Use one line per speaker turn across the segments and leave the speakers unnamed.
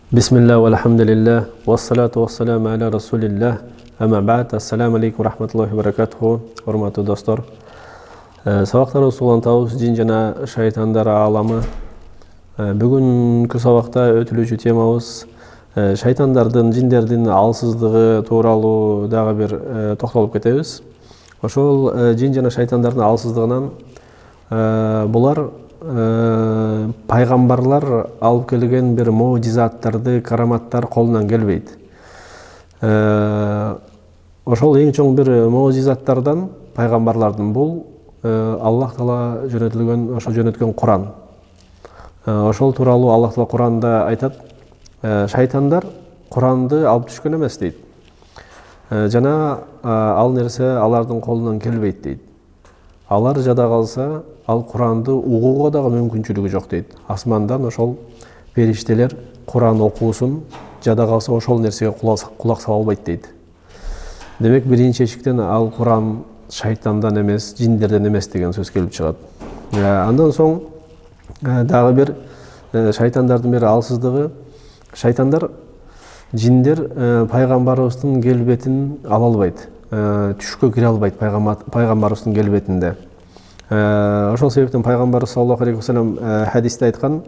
Бисмилля ва алхамдулилля, вассалату вассаламу аля расулилля, ама ба'д, ассаламу алейкум рахматуллахи ва баракатуху, урматтуу достор. Сабактарыбыз улантабыз жин жана шайтандар ааламы. Бүгүнкү сабакта өтүлүүчү темабыз шайтандардын, жиндердин алсыздыгы тууралуу дагы бир токтолуп кетебиз. Ошол жин жана шайтандардын алсыздыгынан булар пайгамбарлар алып келген бир муъжизаттарды, караматтар колунан келбейт. Ошол эң чоң бир муъжизаттардан пайгамбарлардын бул Аллах Таала жөнөткөн Куран. Ошол тууралуу Аллах Таала Куранда айтат: шайтандар Куранды алып түшкөн эмес дейт. Жана ал нерсе алардын колунан келбейт дейт. Алар жада калса, ал Куранды угууга дагы мүмкүнчүлүгү жок дейт. Асмандан ошол периштелер Куран окуусун, жада калса ошол нерсеге кулак сала албайт дейт. Демек, биринчи эшиктен ал Куран шайтандан эмес, жиндерден эмес деген сөз келип чыгат. Андан соң дагы бир шайтандардын бир алсыздыгы: шайтандар, жиндер пайгамбарыбыздын келбетин ала албайт, түшкө кире албайт пайгамбарыбыздын келбетинде. Ошол себептен пайгамбарыбыз саллаллаху алейхи вассалам хадисте айткан,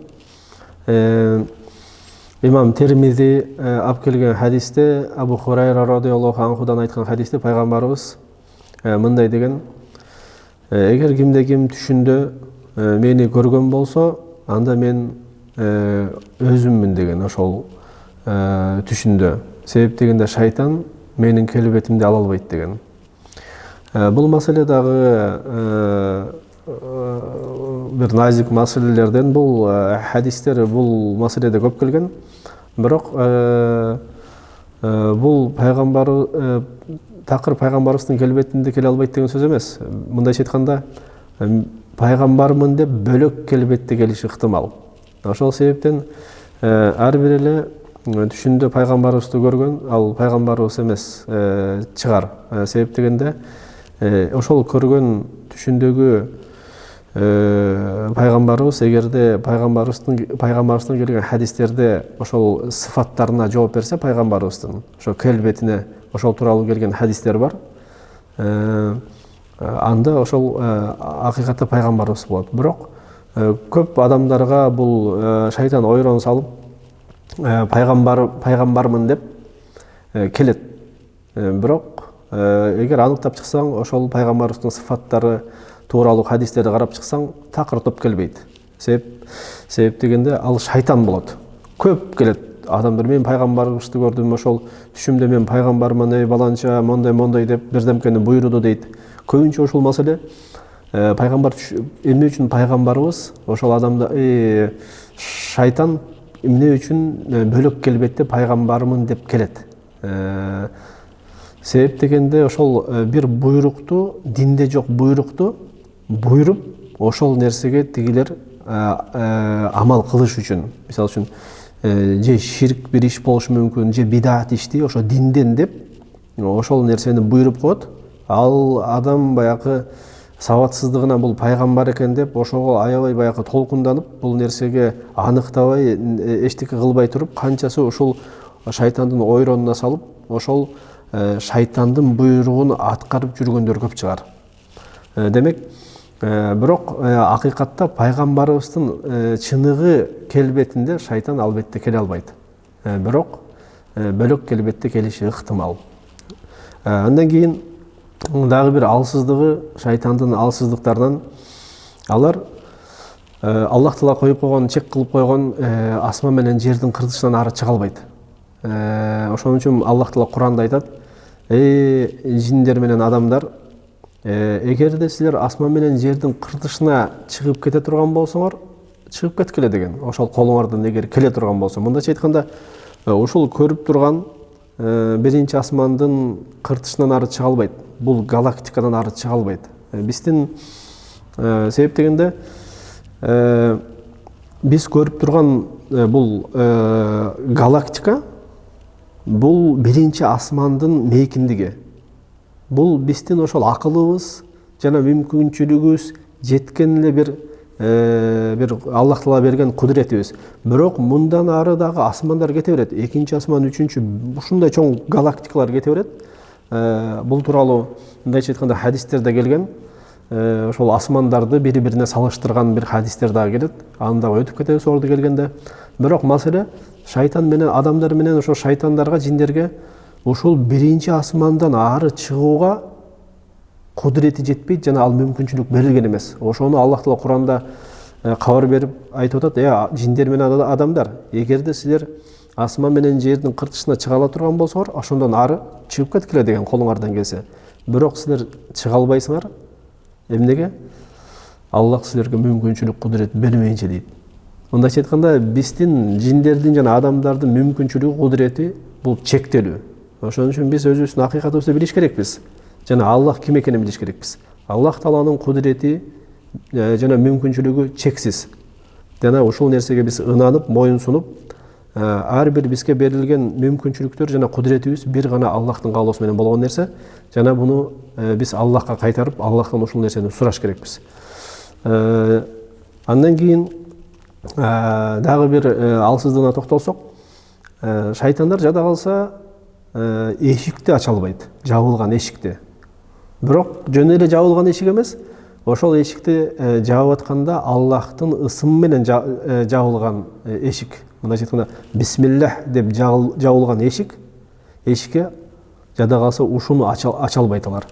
имам Термизи алып келген хадисте, Абу Хурайра радиаллаху анхудан айткан хадисте пайгамбарыбыз мындай деген: эгер кимде-ким түшүндө мени көргөн болсо, анда мен өзүммүн деген. Ошол түшүндө. Себеп дегенде шайтан менин келбетимди ала албайт деген. Бул маселе дагы бир назик маселелерден. Бул хадистер бул маселеде көп келген. Бирок бул такыр пайгамбарыбыздын келбетинде келе албайт деген сөз эмес. Мындайча айтканда, пайгамбармын деп бөлөк келбетте келиши ыктымал. Ошол себептен ар бир эле түшүндө пайгамбарыбызды көргөн, ал пайгамбарыбыз эмес чыгар. Себеп дегенде, ошол көргөн түшүндөгү пайгамбарыбыз, эгерде пайгамбарыбыздан келген хадистерде ошол сыфаттарына жооп берсе, пайгамбарыбыздын ошо келбетине ошол тууралуу келген хадистер бар, анда ошол акыйкатта пайгамбарыбыз болот. Бирок көп адамдарга бул шайтан ойрон салып, пайгамбармын деп келет. Бирок эгер аныктап чыксаң, ошол пайгамбарыбыздын сыфаттары тууралуу хадистерди карап чыксаң, такыр топ келбейт. Себеп дегенде, ал шайтан болот. Көп келет адамдар: мен пайгамбарыбызды көрдүм, ошол түшүмдө мен пайгамбармын, баланча мондай деп бирдемкени буйруду дейт. Көбүнчө ошол маселе пайгамбар эмне үчүн пайгамбарыбыз, ошол адамда шайтан эмне үчүн бөлөк келбетте пайгамбармын деп келет. Себеп дегенде, ошол бир буйрукту, динде жок буйрукту буйруп, ошол нерсеге тигилер амал кылыш үчүн. Мисалы үчүн, же ширк бир иш болушу мүмкүн, же бидат ишти ошо динден деп ошол нерсени буйруп коет. Ал адам баягы сабатсыздыгынан бул пайгамбар экен деп ошого аябай баягы толкунданып, бул нерсеге аныктабай, эчтеке кылбай туруп, канчасы ушул шайтандын ойронуна салып, ошол шайтандын буйругун аткарып жүргөндөр көп чыгар. Демек, бирок акыйкатта пайгамбарыбыздын чыныгы келбетинде шайтан албетте келе албайт. Бирок бөлөк келбетте келиши ыктымал. Андан кийин дагы бир алсыздыгы, шайтандын алсыздыктарынан, алар Аллах Таала коюп койгон, чек кылып койгон асман менен жердин кыртышынан ары чыга албайт. Ошон үчүн Аллах Таала Куранда айтат: жиндер менен адамдар, эгерде силер асман менен жердин кыртышына чыгып кете турган болсоңор, чыгып кеткиле деген. Ошол колуңардан эгер келе турган болсо, мындайча айтканда, ушул көрүп турган биринчи асмандын кыртышынан ары чыга албайт. Бул галактикадан ары чыга албайт. Биздин себеп дегенде, биз көрүп турган бул галактика, бул биринчи асмандын мейкиндиги. Бул биздин ошол акылыбыз жана мүмкүнчүлүгүбүз жеткен эле бир бир Аллах Таала берген кудуретибиз. Бирок мындан ары дагы асмандар кете берет. Экинчи асман, үчүнчү ушундай чоң галактикалар кете берет. Бул тууралуу мындайча айтканда хадистерде келген. Ошол асмандарды бири-бирине салыштырган бир хадистер дагы келет. Аны дагы өтүп кетебиз орду келгенде. Бирок маселе шайтан менен адамдар менен ошо шайтандарга, жиндерге ушул биринчи асмандан ары чыгууга кудурети жетпейт жана ал мүмкүнчүлүк берилген эмес. Ошону Аллах Таала Куранда кабар берип айтып атат: жиндер менен адамдар, эгерде силер асман менен жердин кыртышына чыга ала турган болсоңор, ошондон ары чыгып кеткиле деген колуңардан келсе. Бирок силер чыга албайсыңар. Эмнеге? Аллах силерге мүмкүнчүлүк, кудурет бермейинче дейт. Мындайча айтканда, биздин жиндердин жана адамдардын мүмкүнчүлүгү, кудурети бул чектелүү. Ошон үчүн биз өзүбүздүн акыйкатыбызды билиш керекпиз. Жана Аллах ким экенин билиш керекпиз. Аллах Тааланын кудурети жана мүмкүнчүлүгү чексиз. Жана ушул нерсеге биз ынанып, моюн сунуп, ар бир бизге берилген мүмкүнчүлүктөр жана кудуретибиз бир гана Аллахтын каалоосу менен болгон нерсе. Жана буну биз Аллахка кайтарып, Аллахтан ушул нерсени сураш керекпиз. Андан кийин дагы бир алсыздыгына токтолсок, шайтандар жада калса эшикти ача албайт, жабылган эшикти. Бирок жөн эле жабылган эшик эмес, ошол эшикти жаап атканда Аллахтын ысымы менен жабылган эшик. Мындайча айтканда, бисмиллах деп жабылган эшикке жада калса ушуну ача албайт алар.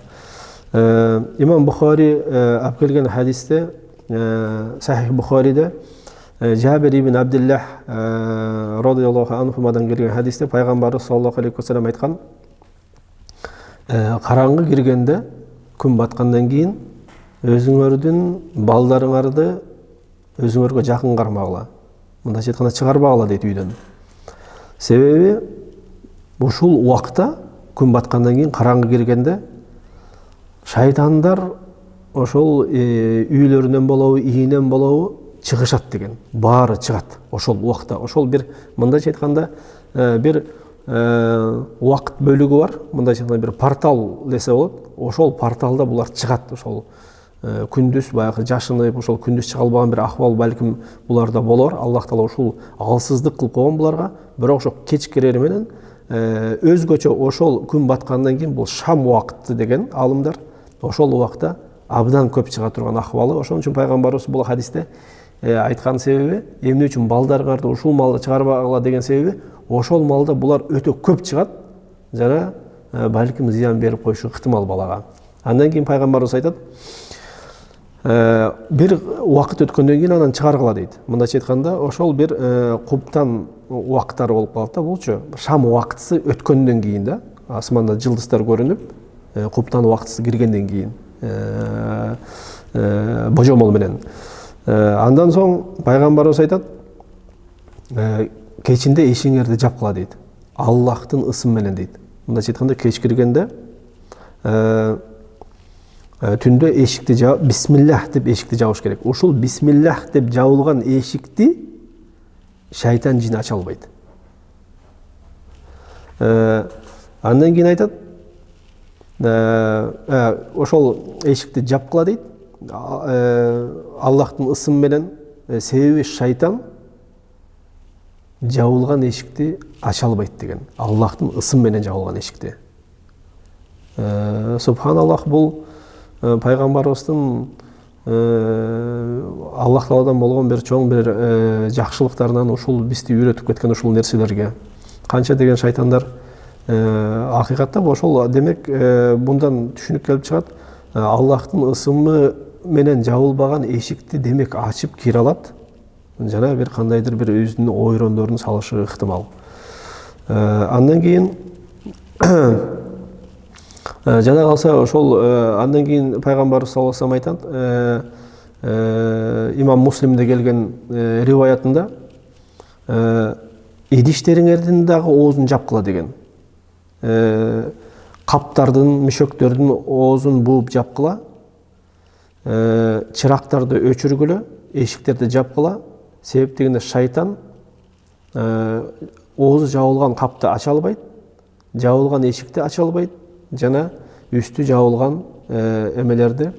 Имам Бухари алып келген хадисте, Сахих Бухариде, Жабир ибн Абдиллах радияллаху анхумадан келген хадисте пайгамбарыбыз саллаллаху алейхи вассалам айткан: караңгы киргенде, күн баткандан кийин өзүңөрдүн балдарыңарды өзүңөргө жакын кармагыла. Мындайча айтканда, чыгарбагыла дейт үйдөн. Себеби ушул убакта, күн баткандан кийин караңгы киргенде, шайтандар ошол үйлөрүнөн болобу, ийинен болобу чыгышат деген. Баары чыгат ошол убакта. Ошол бир мындайча айтканда бир убакыт бөлүгү бар. Мындайча айтканда бир портал десе болот. Ошол порталда булар чыгат. Ошол күндүз баягы жашынып, ошол күндүз чыга албаган бир акыбал балким буларда болор. Аллах Таала ушул алсыздык кылып койгон буларга. Бирок ошо кеч кирери менен өзгөчө ошол күн баткандан кийин бул шам убакыты деген алымдар ошол убакта абдан көп чыга турган акыбалы. Ошон үчүн пайгамбарыбыз бул хадисте айткан себеби, эмне үчүн балдарыңарды ушул маалда чыгарбагыла деген себеби, ошол маалда булар өтө көп чыгат жана балким зыян берип коюшу ыктымал балага. Андан кийин пайгамбарыбыз айтат: бир убакыт өткөндөн кийин анан чыгаргыла дейт. Мындайча айтканда, ошол бир куптан убакыттары болуп калат да. Булчу шам убакыты өткөндөн кийин да, асманда жылдыздар көрүнүп, куптан убакыты киргенден кийин божомол менен. Андан соң пайгамбарыбыз айтат: кечинде эшигиңерди жапкыла дейт. Аллахтын ысымы менен дейт. Мындайча айтканда, кеч киргенде түндө эшикти жаап, бисмиллах деп эшикти жабыш керек. Ушул бисмиллах деп жабылган эшикти шайтан жин ача албайт. Андан кийин айтат: ошол эшикти жапкыла дейт. Аллахтын ысымы менен, себеби шайтан жабылган эшикти ача албайт деген. Аллахтын ысымы менен жабылган эшикти. Субханаллах, бул пайгамбарыбыздын Аллах Тааладан болгон бир чоң бир жакшылыктарынан ушул бизди үйрөтүп кеткен ушул нерселерге. Канча деген шайтандар акыйкатта ошол, демек мындан түшүнүк келип чыгат: Аллахтын ысымы менен жабылбаган эшикти демек ачып кире алат жана бир кандайдыр бир өзүнүн ойрондорун салышы ыктымал. Андан кийин жада калса ошол андан кийин пайгамбарыбыз саллаллаху алейхи вассалам айтат, имам Муслимде келген риваятында, идиштериңердин дагы оозун жапкыла деген. Каптардын, мүшөктөрдүн оозун бууп жапкыла, чырактарды өчүргүлө, эшиктерди жапкыла. Себеп дегенде шайтан оозу жабылган капты ача албайт, жабылган эшикти ача албайт жана үстү жабылган эмелерди,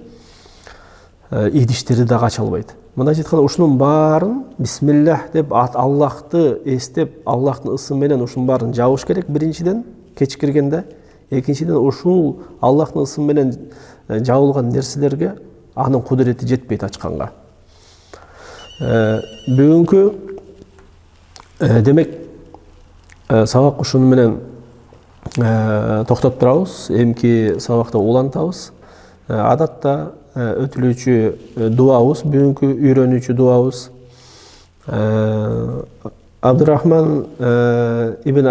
идиштерди дагы ача албайт. мындайча айтканда ушунун баарын бисмиллах деп Аллахты эстеп, Аллахтын ысымы менен ушунун баарын жабыш керек биринчиден кечкиргенде. Экинчиден ушул Аллахтын ысымы менен жабылган нерселерге анын кудурети жетпейт ачканга. Бүгүнкү демек сабак ушуну менен токтоп турабыз. Эмки сабакта улантабыз. Адатта өтүлүүчү дуабыз, бүгүнкү үйрөнүүчү дуабыз Абдурахман ибн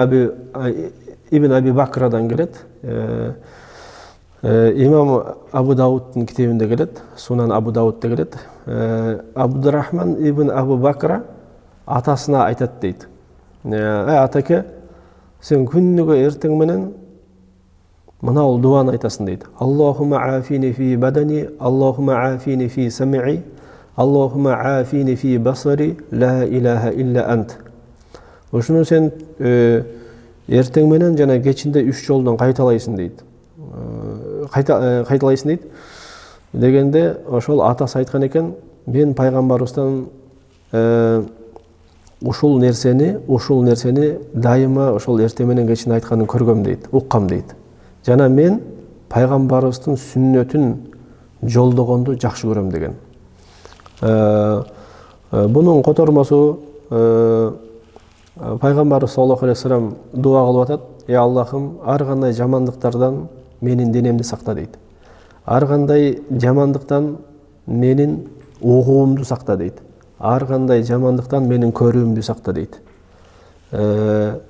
Аби Бакрадан келет. Имам Абу Дауттун китебинде келет, Сунан Абу Даудда келет. Абдурахман ибн Абу Бакра атасына айтат дейт. Атаке, сен күнүгө эртең менен мынау дуаны айтасың дейт. Аллахума афини фи бадани, Аллахума афини фи сами'i, Аллахума афини фи басари, ла илаха илля ант. Ушуну сен эртең менен жана кечинде 3 жолдон кайталайсың дейт. Кайталайсың дейт. Дегенде ошол атасы айткан экен, мен пайгамбарыбыздан ушул нерсени дайыма ошол эртең менен кечинде айтканын көргөм дейт, уккам дейт. Жана мен пайгамбарыбыздын сүннөтүн жолдогонду жакшы көрөм деген. Бунун котормосу пайгамбарыбыз саллаллаху алейхи вассалам дуа кылып атат. Аллахым, ар кандай жамандыктардан менин денемди сакта дейт. Ар кандай жамандыктан менин угуумду сакта дейт. Ар кандай жамандыктан менин көрүүмдү сакта дейт.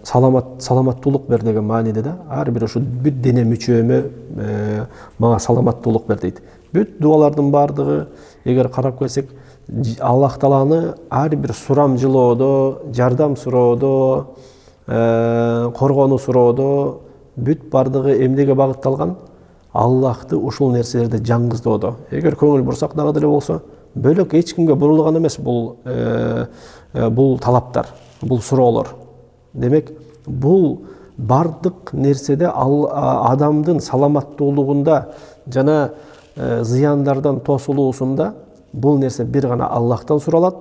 Саламаттуулук бер деген мааниде да, ар бир ушу бүт дене мүчөмө мага саламаттуулук бер дейт. Бүт дуалардын бардыгы, эгер карап келсек, Аллах Тааланы ар бир сурамжылоодо, жардам суроодо, коргонуу суроодо бүт бардыгы эмнеге багытталган? Аллахты ушул нерселерде жаңгыздоодо. Эгер көңүл бурсак дагы деле болсо, бөлөк эч кимге бурулган эмес бул талаптар, бул суроолор. Демек, бул бардык нерседе адамдын саламаттуулугунда жана зыяндардан тосулуусунда бул нерсе бир гана Аллахтан суралат,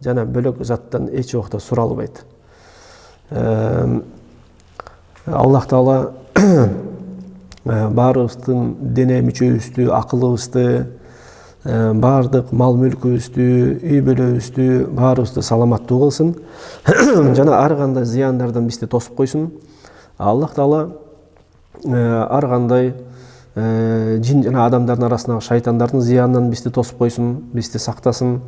жана бөлөк заттан эч убакта суралбайт. Аллах Таала баарыбыздын дене мүчөбүздү, акылыбызды, бардык мал мүлкүбүздү, үй бүлөбүздү баарыбызды саламаттуу кылсын. Жана ар кандай зыяндардан бизди тосуп койсун. Аллах Таала ар кандай жин жана адамдардын арасындагы шайтандардын зыянынан бизди тосуп койсун, бизди сактасын.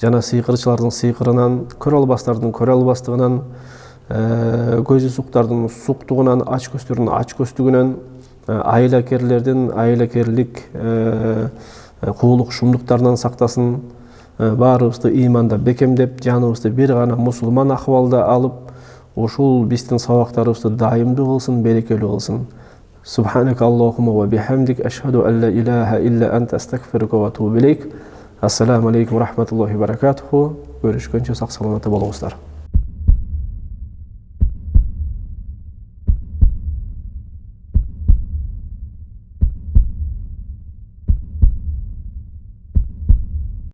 Жана сыйкырчылардын сыйкырынан, көрө албастардын көрө албастыгынан, көзү суктардын суктугунан, ач көздөрдүн ач көздүгүнөн, айлакерлердин айлакерлик куулук шумдуктарынан сактасын. Баарыбызды ыйманда бекемдеп, жаныбызды бир гана мусулман акыбалда алып, ушул биздин сабактарыбызды дайымдуу кылсын, берекелүү кылсын. Субханак Аллахумма ва бихамдик, ашхаду ан ла илаха илля анта, астагфирука ва атубу илейк. Ассаламу алейкум рахматуллахи ва баракатуху. Көрүшкөнчө сак саламатта болуңуздар.